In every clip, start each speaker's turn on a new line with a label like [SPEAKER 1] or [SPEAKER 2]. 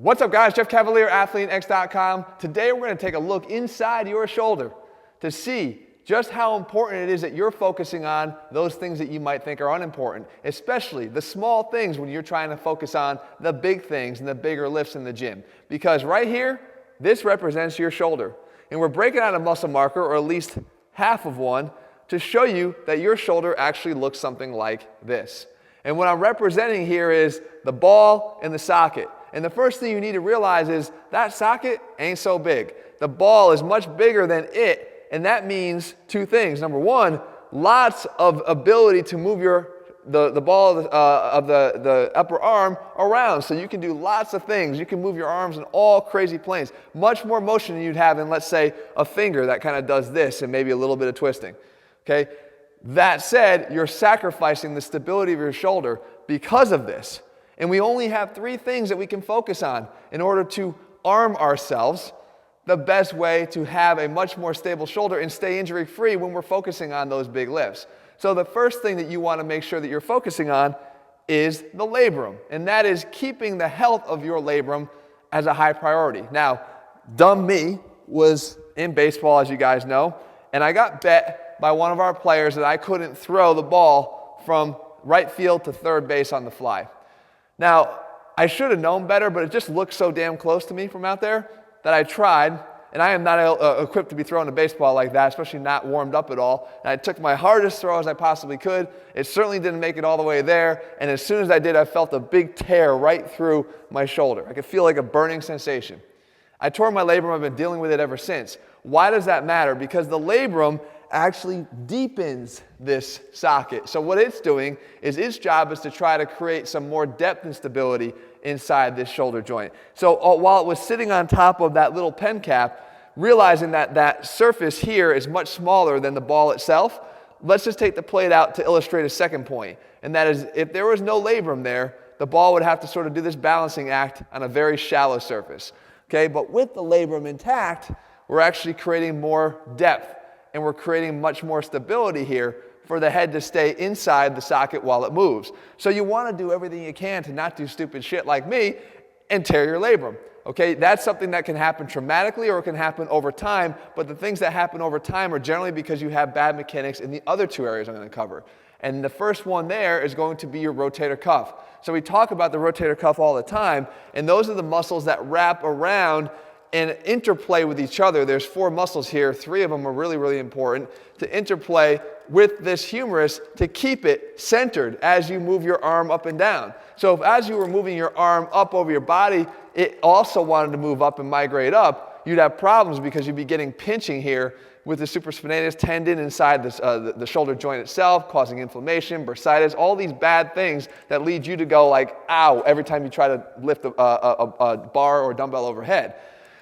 [SPEAKER 1] What's up guys, Jeff Cavaliere, ATHLEAN-X.com. Today we're going to take a look inside your shoulder to see just how important it is that you're focusing on those things that you might think are unimportant, especially the small things when you're trying to focus on the big things and the bigger lifts in the gym. Because right here, this represents your shoulder. And we're breaking out a muscle marker, or at least half of one, to show you that your shoulder actually looks something like this. And what I'm representing here is the ball and the socket. And the first thing you need to realize is that socket ain't so big. The ball is much bigger than it, and that means two things. Number one, lots of ability to move the ball of the upper arm around, so you can do lots of things. You can move your arms in all crazy planes. Much more motion than you'd have in, let's say, a finger that kind of does this and maybe a little bit of twisting. Okay? That said, you're sacrificing the stability of your shoulder because of this. And we only have three things that we can focus on in order to arm ourselves the best way to have a much more stable shoulder and stay injury-free when we're focusing on those big lifts. So the first thing that you want to make sure that you're focusing on is the labrum, and that is keeping the health of your labrum as a high priority. Now, dumb me was in baseball, as you guys know, and I got bet by one of our players that I couldn't throw the ball from right field to third base on the fly. Now, I should have known better, but it just looked so damn close to me from out there that I tried, and I am not equipped to be throwing a baseball like that, especially not warmed up at all. And I took my hardest throw as I possibly could. It certainly didn't make it all the way there, and as soon as I did, I felt a big tear right through my shoulder. I could feel like a burning sensation. I tore my labrum. I've been dealing with it ever since. Why does that matter? Because the labrum actually deepens this socket. So what it's doing is its job is to try to create some more depth and stability inside this shoulder joint. So while it was sitting on top of that little pen cap, realizing that that surface here is much smaller than the ball itself, let's just take the plate out to illustrate a second point. And that is, if there was no labrum there, the ball would have to sort of do this balancing act on a very shallow surface. Okay, but with the labrum intact, we're actually creating more depth, and we're creating much more stability here for the head to stay inside the socket while it moves. So you want to do everything you can to not do stupid shit like me and tear your labrum. Okay, that's something that can happen traumatically or it can happen over time, but the things that happen over time are generally because you have bad mechanics in the other two areas I'm going to cover. And the first one there is going to be your rotator cuff. So we talk about the rotator cuff all the time, and those are the muscles that wrap around and interplay with each other. There's four muscles here. Three of them are really, really important to interplay with this humerus to keep it centered as you move your arm up and down. So if as you were moving your arm up over your body, it also wanted to move up and migrate up, you'd have problems because you'd be getting pinching here with the supraspinatus tendon inside this, the shoulder joint itself, causing inflammation, bursitis, all these bad things that lead you to go like, ow, every time you try to lift a bar or dumbbell overhead.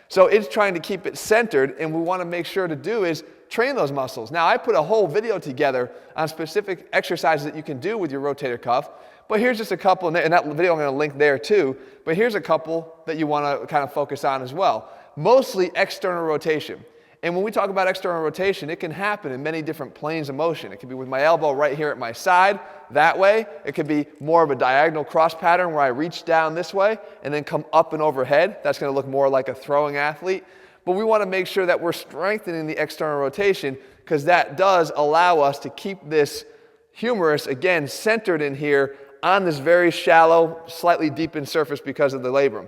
[SPEAKER 1] So it's trying to keep it centered, and we want to make sure to do is train those muscles. Now, I put a whole video together on specific exercises that you can do with your rotator cuff, but here's just a couple, and that video I'm going to link there too, but here's a couple that you want to kind of focus on as well. Mostly external rotation. And when we talk about external rotation, it can happen in many different planes of motion. It could be with my elbow right here at my side, that way. It could be more of a diagonal cross pattern where I reach down this way and then come up and overhead. That's going to look more like a throwing athlete. But we want to make sure that we're strengthening the external rotation because that does allow us to keep this humerus, again, centered in here on this very shallow, slightly deepened surface because of the labrum.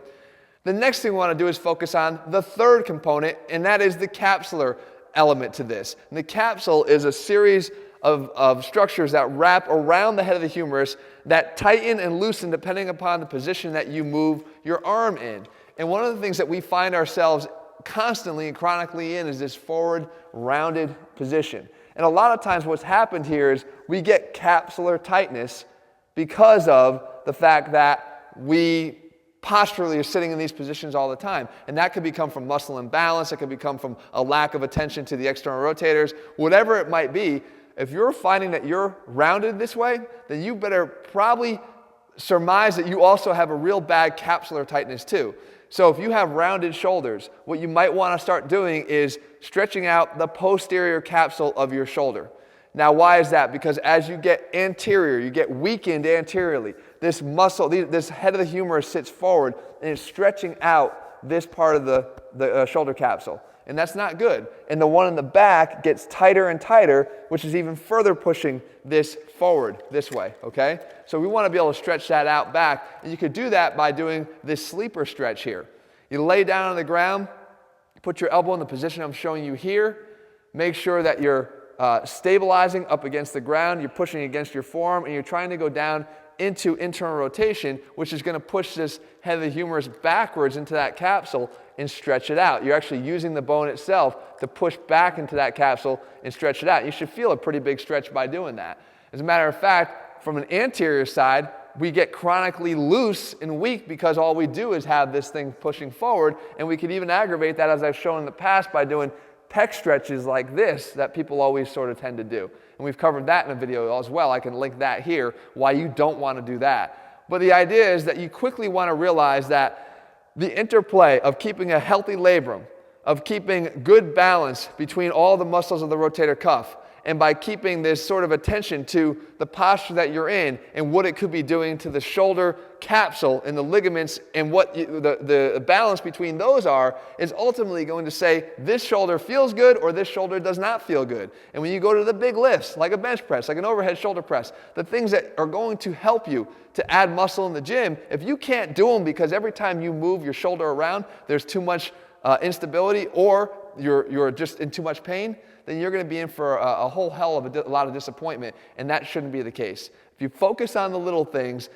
[SPEAKER 1] The next thing we want to do is focus on the third component, and that is the capsular element to this. And the capsule is a series of structures that wrap around the head of the humerus that tighten and loosen depending upon the position that you move your arm in. And one of the things that we find ourselves constantly and chronically in is this forward rounded position. And a lot of times what's happened here is we get capsular tightness because of the fact that we posturally are sitting in these positions all the time. And that could become from muscle imbalance, it could become from a lack of attention to the external rotators, whatever it might be. If you're finding that you're rounded this way, then you better probably surmise that you also have a real bad capsular tightness too. So if you have rounded shoulders, what you might want to start doing is stretching out the posterior capsule of your shoulder. Now, why is that? Because as you get anterior, you get weakened anteriorly. this muscle, this head of the humerus sits forward and is stretching out this part of the shoulder capsule. And that's not good. And the one in the back gets tighter and tighter, which is even further pushing this forward this way, okay? So we want to be able to stretch that out back. And you could do that by doing this sleeper stretch here. You lay down on the ground, put your elbow in the position I'm showing you here. Make sure that you're stabilizing up against the ground. You're pushing against your forearm, and you're trying to go down into internal rotation, which is going to push this head of the humerus backwards into that capsule and stretch it out. You're actually using the bone itself to push back into that capsule and stretch it out. You should feel a pretty big stretch by doing that. As a matter of fact, from an anterior side, we get chronically loose and weak because all we do is have this thing pushing forward, and we could even aggravate that, as I've shown in the past, by doing pec stretches like this that people always sort of tend to do. And we've covered that in a video as well. I can link that here, why you don't want to do that. But the idea is that you quickly want to realize that the interplay of keeping a healthy labrum, of keeping good balance between all the muscles of the rotator cuff, and by keeping this sort of attention to the posture that you're in and what it could be doing to the shoulder capsule and the ligaments and what the balance between those are, is ultimately going to say this shoulder feels good or this shoulder does not feel good. And when you go to the big lifts, like a bench press, like an overhead shoulder press, the things that are going to help you to add muscle in the gym, if you can't do them because every time you move your shoulder around, there's too much instability, or you're just in too much pain, then you're going to be in for a whole hell of a lot of disappointment, and that shouldn't be the case. If you focus on the little things,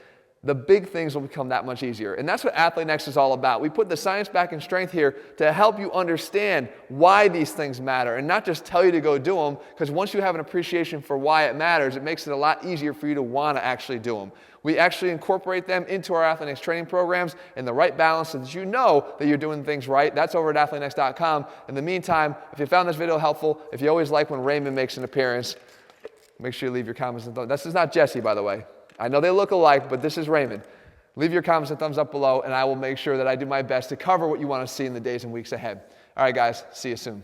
[SPEAKER 1] the big things will become that much easier. And that's what ATHLEAN-X is all about. We put the science back in strength here to help you understand why these things matter, and not just tell you to go do them, because once you have an appreciation for why it matters, it makes it a lot easier for you to want to actually do them. We actually incorporate them into our ATHLEAN-X training programs in the right balance so that you know that you're doing things right. That's over at ATHLEAN-X.com. In the meantime, if you found this video helpful, if you always like when Raymond makes an appearance, make sure you leave your comments and thumbs. This is not Jesse, by the way. I know they look alike, but this is Raymond. Leave your comments and thumbs up below, and I will make sure that I do my best to cover what you want to see in the days and weeks ahead. All right, guys, see you soon.